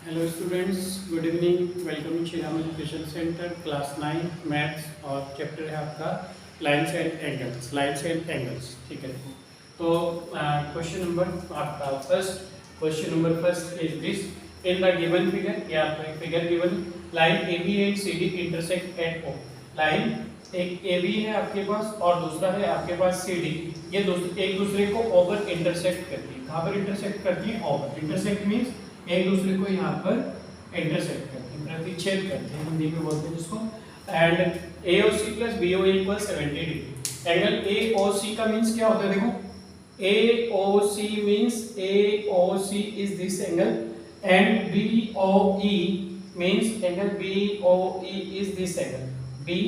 Hello students, good evening. Welcome Shriram education centre, class 9 maths और chapter है आपका lines and angles. Lines and angles, ठीक है। तो क्वेश्चन नंबर आपका first is this. In the given figure, या आपको एक figure given, line A B and C D intersect at O. Line एक ए बी है आपके पास और दूसरा है आपके पास सी डी। ये एक दूसरे को ओ पर इंटरसेक्ट करती है। कहाँ पर इंटरसेक्ट करती है? ओ पर। इंटरसेक्ट मीन्स एक दूसरे को यहाँ पर इंटरसेक्ट करते हैं, प्रतिच्छेद करते हैं, हिंदी में बोलते हैं जिसको। And A O C plus B O equal 70 degree. Angle A O C का मीन्स क्या होता है? देखो, A O C means A O C is this angle, and B O E means angle B O E is this angle, B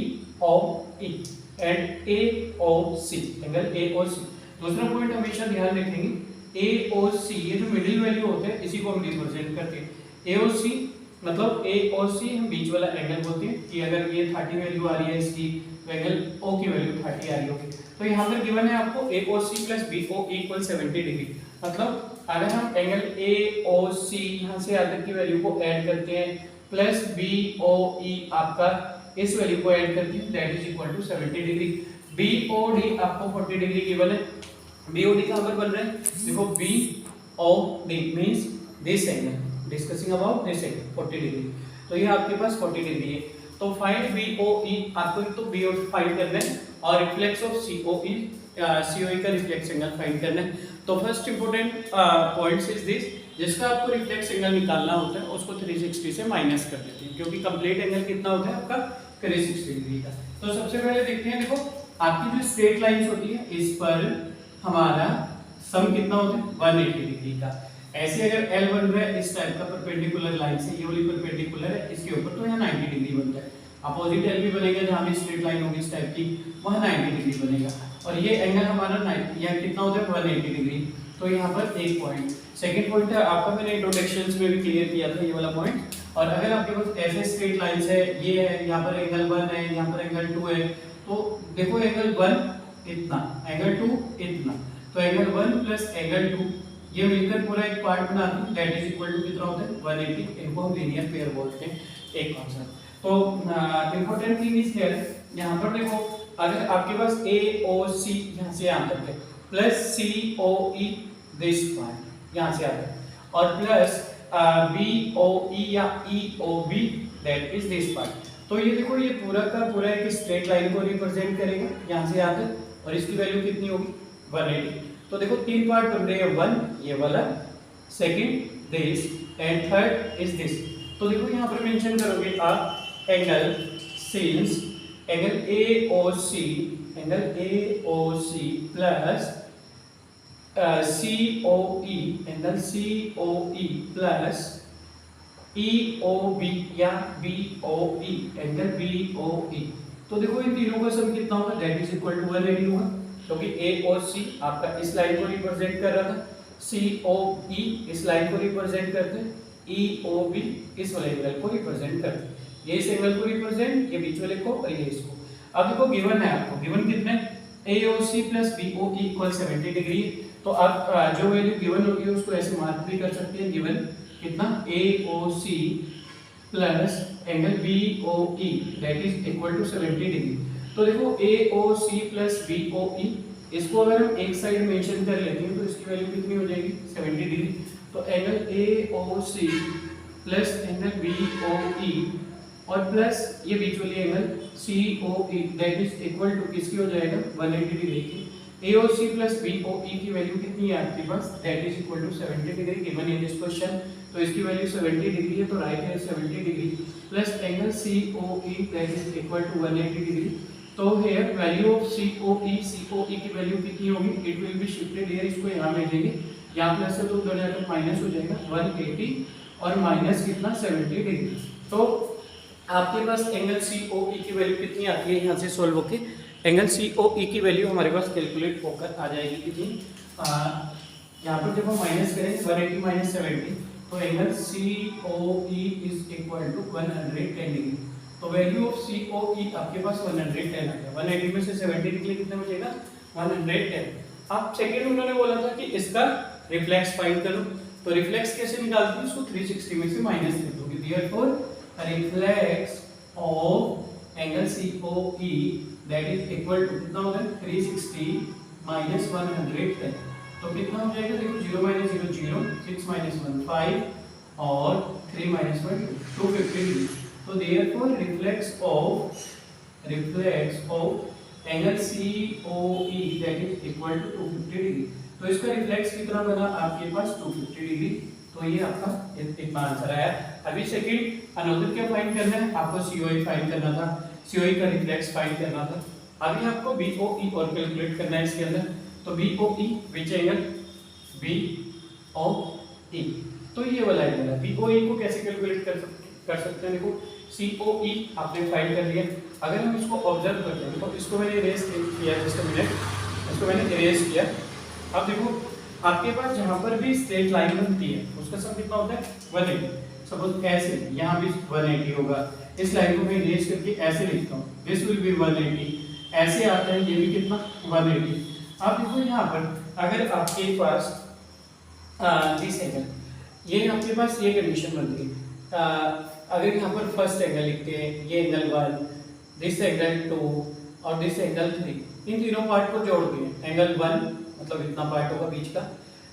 O E, and A O C, angle A O C. दूसरा point हमेशा ध्यान रखेंगे, ए O सी, ये जो middle value होते हैं इसी को हम रिप्रेजेंट करते हैं। ए ओ सी मतलब ए ओ सी हम बीच वाला एंगल बोलते हैं कि अगर ये 30 वैल्यू आ रही है इसकी, तो एंगल ओ की वैल्यू 30 आ रही होगी। तो यहाँ पर गिवन है आपको A O C plus B O equal 70 degree. मतलब अगर हम एंगल ए ओ सी यहाँ से यहाँ तक की वैल्यू को ऐड करते हैं, प्लस बी ओ ई आपका इस वैल्यू को ऐड करते हैं, that is equal to 70 degree. B O D आपको 40 डिग्री गिवन है। BOD कहाँ पर बन रहा है? देखो, BOD means this angle, discussing about this angle 40 degree. तो ये आपके पास 40 डिग्री है। तो फाइंड BOE, आपको तो BOE फाइंड करना है और रिफ्लेक्स ऑफ COE, COE का रिफ्लेक्स एंगल फाइंड करना है। तो first important points is this, जिसका आपको रिफ्लेक्स एंगल निकालना होता है उसको 360 से माइनस कर देते हैं, क्योंकि कंप्लीट एंगल कितना होता है आपका 360 डिग्री का। तो सबसे पहले देखते हैं, देखो आपकी जो स्ट्रेट लाइंस होती है इस पर हमारा सम कितना होता है? 180 डिग्री का। ऐसे अगर L बन रहा है इस टाइप का परपेंडिकुलर लाइन से, ये वाली परपेंडिकुलर है इसके ऊपर, तो यहाँ 90 डिग्री बनता है। अपोजिट L भी बनेगा, जहाँ भी स्ट्रेट लाइन होगी इस टाइप की, वहाँ 90 डिग्री बनेगा। और ये एंगल हमारा यहाँ कितना होता है? 180 डिग्री। तो यहाँ पर एक पॉइंट। सेकंड पॉइंट है आपका, मैंने इंट्रोडक्शंस में भी क्लियर किया था ये वाला पॉइंट। और अगर आपके पास ऐसे स्ट्रेट लाइंस है, ये है, यहाँ पर एंगल 1 है, यहाँ पर एंगल 2 है, तो देखो एंगल 1 इतना, एंगल 2 इतना, तो एंगल 1 प्लस एंगल 2 ये मिलकर पूरा एक पार्ट बनाते हैं, दैट इज इक्वल टू कितना होता है? 180। इनको हम लीनियर पेयर बोलते हैं, एक कॉन्सेप्ट। तो इंपॉर्टेंट थिंग इज हियर, यहाँ पर देखो अगर आपके पास ए ओ सी यहाँ से यहाँ तक है, plus C O E this part यहाँ से आता है, और प्लस बी ओ ई या E O B that is this part. तो ये देखो, ये पूरा का पूरा एक स्ट्रेट लाइन को रिप्रेजेंट करेगा यहाँ से यहाँ तक, और इसकी वैल्यू कितनी होगी? 180। तो देखो तीन पार्ट बन रहे हैं, वन ये वाला, second this, and third is this. तो देखो यहाँ पर मेंशन करोगे आप angle since angle A O C plus C O E, angle C O E plus E O B या B O E, angle B O E. तो देखो इन तीनों का सम कितना होगा? दैट इज इक्वल टू 180 होगा, क्योंकि ए और सी आपका इस लाइन को रिप्रेजेंट कर रहा था, सी ओ ई इस लाइन को रिप्रेजेंट करते हैं, ई ओ बी इस वाले एंगल को रिप्रेजेंट करते हैं। ये इस एंगल को रिप्रेजेंट, ये बीच वाले को, और ये इसको। अब देखो गिवन है आपको, गिवन कितने? A O C plus B O E equal 70 degree. तो आप जो वैल्यू गिवन होगी उसको ऐसे मार्क भी कर सकते हैं, गिवन कितना? A O C plus angle B O E that is equal to 70 degree. तो देखो A O C plus B O ई, इसको अगर हम एक साइड मेंशन कर लेते हैं तो इसकी वैल्यू कितनी हो जाएगी? 70 डिग्री। तो angle A O C plus angle B O E और प्लस ये बीच वाली angle C O E that is equal to किसकी हो जाएगा? 180 डिग्री की। ए O C plus B O E की वैल्यू कितनी है आपके पास? That is equal to 70 degree given in this question. तो इसकी वैल्यू 70 डिग्री है, तो राइट है 70 degree plus angle C O E that is equal to 180 degree. तो here value of C O E की वैल्यू कितनी होगी? It will be shifted here, इसको यहाँ भेजेंगे, यहाँ प्लस है तो उधर जाकर माइनस हो जाएगा, 180 और माइनस कितना? 70 डिग्री। तो आपके पास एंगल सी ओ ई की वैल्यू कितनी आती है? यहाँ से सोल्व होके एंगल सी ओ ई की वैल्यू हमारे पास कैलकुलेट होकर आ जाएगी कितनी? यहाँ पर देखो माइनस करें 180 माइनस 70, तो angle C O E is equal to 110 degree. तो value of C O E आपके पास 110 आ गया। 180 में से 70 डिग्री कितना बचेगा? 110। अब सेकंड उन्होंने बोला था कि इसका रिफ्लेक्स फाइंड करो, तो रिफ्लेक्स कैसे निकालते हैं इसको 360 में से माइनस कर दोगे, therefore reflex of angle COE that is equal to कितना होगा 360 माइनस 110, तो कितना हो जाएगा देखो 0 माइनस 0 0, 6 माइनस 1 5 और 3 माइनस 1 250 डिग्री। तो therefore reflex of angle COE that is equal to 250 degree. तो इसका रिफ्लेक्स कितना बना आपके पास 250 डिग्री। तो ये आपका इतना आंसर आया। अभी सेकंड अनदर क्या फाइंड करना है आपको, COE फाइंड करना था, COE का रिफ्लेक्स फाइंड करना था। अभी आपको BOE और कैलकुलेट करना है इसके अंदर। तो BOE विच एंगल BOE, तो ये वाला एंगल है। BOE को कैसे कैलकुलेट कर सकते हैं, देखो COE आपने फाइंड कर लिया। अगर हम इसको ऑब्जर्व करते हैं, तो इसको मैंने इरेज किया, जस्ट अ मिनट, इसको मैंने इरेज किया। अब देखो आपके पास जहां पर भी स्ट्रेट लाइन बनती है उसका सम कितना होता है 180। सपोज ऐसे यहाँ भी 180 होगा, इस लाइन को मैं इरेज करके ऐसे लिखता हूँ, दिस विल बी 180, ऐसे आता है ये भी कितना 180। अब देखो यहाँ पर अगर आपके पास दिस एंगल, ये आपके पास ये कंडीशन बनती है, अगर यहाँ पर फर्स्ट एंगल लिखते हैं, ये एंगल 1, दिस एंगल 2 और दिस एंगल 3, इन तीनों पार्ट को जोड़ दिए, एंगल 1 मतलब इतना पार्ट होगा बीच का,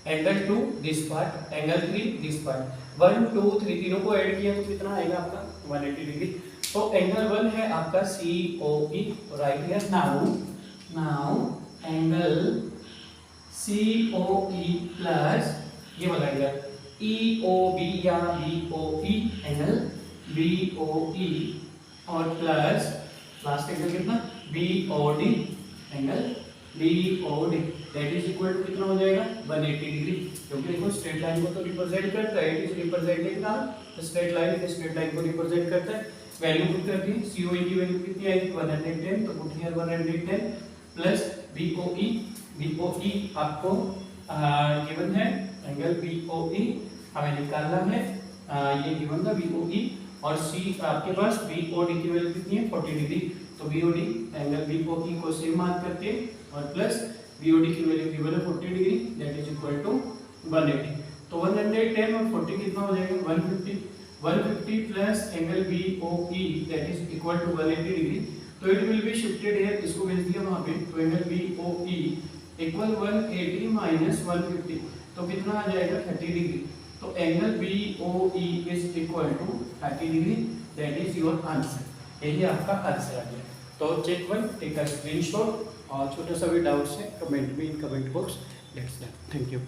angle 2 this part, angle 3 this part, 1 2 3 तीनों को ऐड किया तो कितना आएगा आपका 180 डिग्री। तो एंगल 1 है आपका COE, right here now angle COE plus ये वाला एंगल EOB या BOE, एंगल BOE और प्लस लास्ट एंगल कितना BOD, angle BOD that is equal to कितना हो जाएगा 180 डिग्री, क्योंकि देखो स्ट्रेट लाइन को तो रिप्रेजेंट करता है, it is representing the straight line, इस स्ट्रेट लाइन को रिप्रेजेंट करता है। वैल्यू पुट कर दी, COE की वैल्यू कितनी आएगी 110, तो पुट हियर 110 प्लस BOE आपको गिवन है एंगल BOE हमें निकालना है, ये गिवन था BOE और C आपके पास BOD की वैल्यू कितनी है 40 डिग्री। तो BOD एंगल BOE को सेम मार्क करके और प्लस BOD की वैल्यू गिवन है 40 degree that is equal to 180। तो 110 और 40 कितना हो जाएगा 150 plus angle BOE that is equal to 180 degree. तो it will be shifted here, इसको भेज दिया वहां पे, तो एंगल BOE इक्वल 180 माइनस 150, तो कितना आ जाएगा 30 डिग्री। तो angle BOE is equal to 30 degree that is your answer. यही आपका आंसर आ गया। तो check one, take a screenshot और छोटा सा भी डाउट्स है कमेंट में in comment box. Let's thank you.